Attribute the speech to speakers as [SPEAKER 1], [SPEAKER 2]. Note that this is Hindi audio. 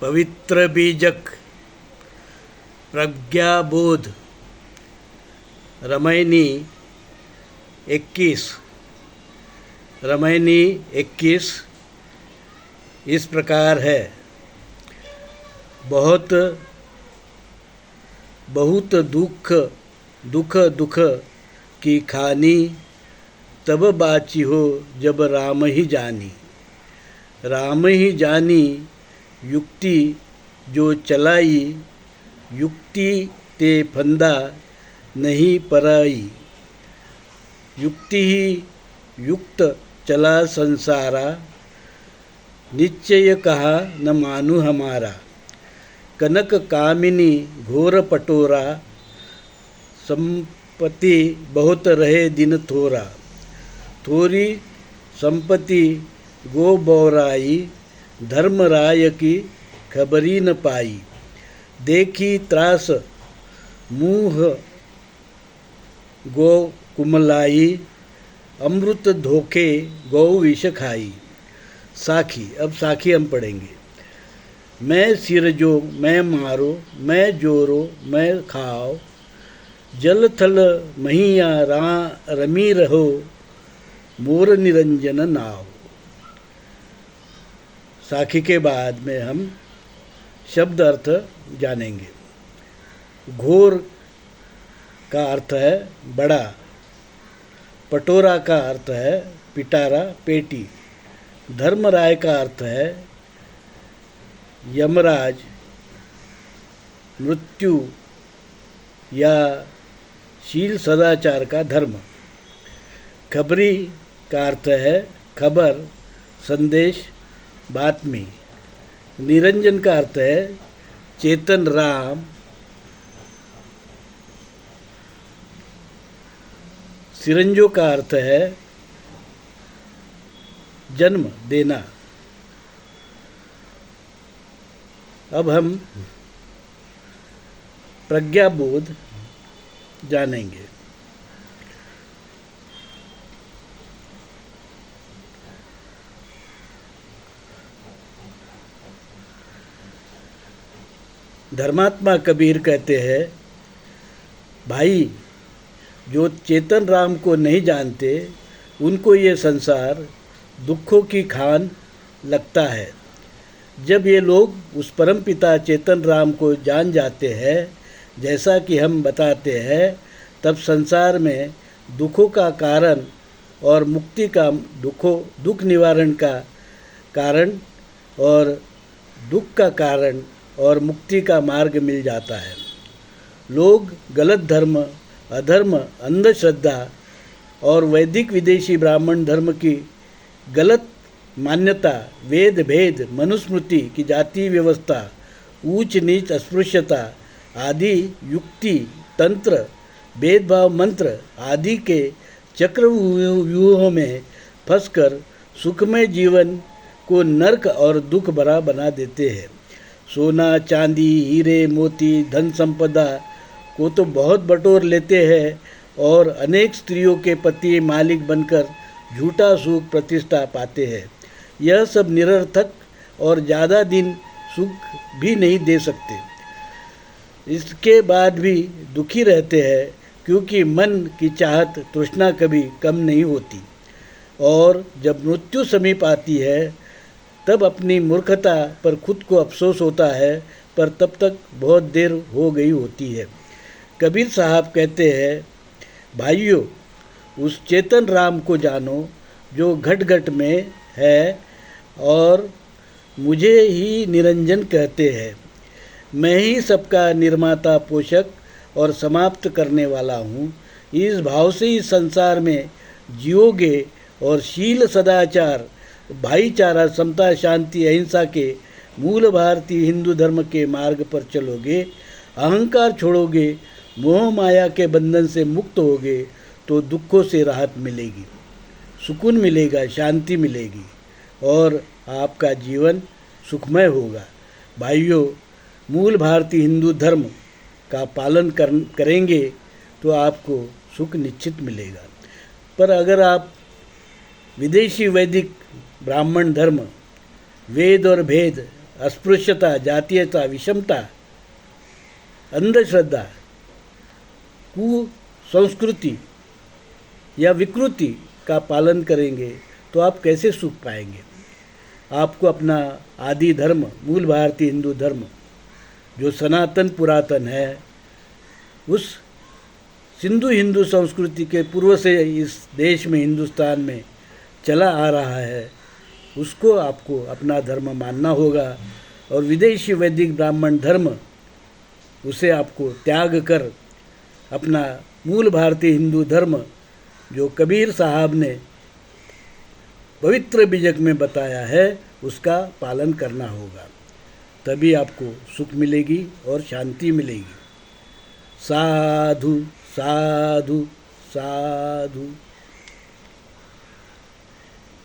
[SPEAKER 1] पवित्र बीजक प्रज्ञाबोध रामायणी 21 रामायणी 21 इस प्रकार है। बहुत दुख की खानी, तब बाची हो जब राम ही जानी। राम ही जानी युक्ति जो चलाई, युक्ति ते फंदा नहीं पराई। युक्ति ही युक्त चला संसारा, निश्चय कहा न मानु हमारा। कनक कामिनी घोर पटोरा, संपत्ति बहुत रहे दिन थोरा। थोरी संपत्ति गो बौराई, धर्मराय की खबरी न पाई। देखी त्रास मुँह गो कुमलाई, अमृत धोखे गौ विष खाई। साखी, अब साखी हम पढ़ेंगे। मैं सिर जो मैं मारो, मैं जोरो मैं खाओ। जल थल महिया रमी रहो, मोर निरंजन नाव। साखी के बाद में हम शब्द अर्थ जानेंगे। घोर का अर्थ है बड़ा, पटोरा का अर्थ है पिटारा पेटी, धर्मराय का अर्थ है यमराज, मृत्यु या शील सदाचार का धर्म। खबरी का अर्थ है खबर, संदेश, बातमी। निरंजन का अर्थ है चेतन राम। सिरंजो का अर्थ है जन्म देना। अब हम प्रज्ञाबोध जानेंगे। धर्मात्मा कबीर कहते हैं, भाई जो चेतन राम को नहीं जानते, उनको ये संसार दुखों की खान लगता है। जब ये लोग उस परमपिता चेतन राम को जान जाते हैं, जैसा कि हम बताते हैं, तब संसार में दुखों का कारण और मुक्ति का दुख निवारण का कारण और दुख का कारण और मुक्ति का मार्ग मिल जाता है। लोग गलत धर्म, अधर्म, अंधश्रद्धा और वैदिक विदेशी ब्राह्मण धर्म की गलत मान्यता, वेद भेद, मनुस्मृति की जाति व्यवस्था, ऊंच नीच, अस्पृश्यता आदि युक्ति, तंत्र, भेदभाव मंत्र आदि के चक्रव्यूहों में फंसकर सुखमय जीवन को नरक और दुख भरा बना देते हैं। सोना, चांदी, हीरे, मोती, धन संपदा को तो बहुत बटोर लेते हैं और अनेक स्त्रियों के पति मालिक बनकर झूठा सुख प्रतिष्ठा पाते हैं। यह सब निरर्थक और ज़्यादा दिन सुख भी नहीं दे सकते। इसके बाद भी दुखी रहते हैं, क्योंकि मन की चाहत तृष्णा कभी कम नहीं होती। और जब मृत्यु समीप आती है, तब अपनी मूर्खता पर खुद को अफसोस होता है, पर तब तक बहुत देर हो गई होती है। कबीर साहब कहते हैं, भाइयों उस चेतन राम को जानो जो घट घट में है और मुझे ही निरंजन कहते हैं। मैं ही सबका निर्माता, पोषक और समाप्त करने वाला हूँ। इस भाव से इस संसार में जियोगे और शील, सदाचार, भाईचारा, समता, शांति, अहिंसा के मूल भारतीय हिंदू धर्म के मार्ग पर चलोगे, अहंकार छोड़ोगे, मोह माया के बंधन से मुक्त होगे, तो दुखों से राहत मिलेगी, सुकून मिलेगा, शांति मिलेगी और आपका जीवन सुखमय होगा। भाइयों, मूल भारतीय हिंदू धर्म का पालन करेंगे तो आपको सुख निश्चित मिलेगा। पर अगर आप विदेशी वैदिक ब्राह्मण धर्म, वेद और भेद, अस्पृश्यता, जातीयता, विषमता, अंधश्रद्धा, कुसंस्कृति या विकृति का पालन करेंगे तो आप कैसे सुख पाएंगे। आपको अपना आदि धर्म, मूल भारतीय हिंदू धर्म जो सनातन पुरातन है, उस सिंधु हिंदू संस्कृति के पूर्व से इस देश में, हिंदुस्तान में चला आ रहा है, उसको आपको अपना धर्म मानना होगा। और विदेशी वैदिक ब्राह्मण धर्म, उसे आपको त्याग कर अपना मूल भारतीय हिंदू धर्म जो कबीर साहब ने पवित्र बीजक में बताया है, उसका पालन करना होगा। तभी आपको सुख मिलेगी और शांति मिलेगी। साधु साधु साधु।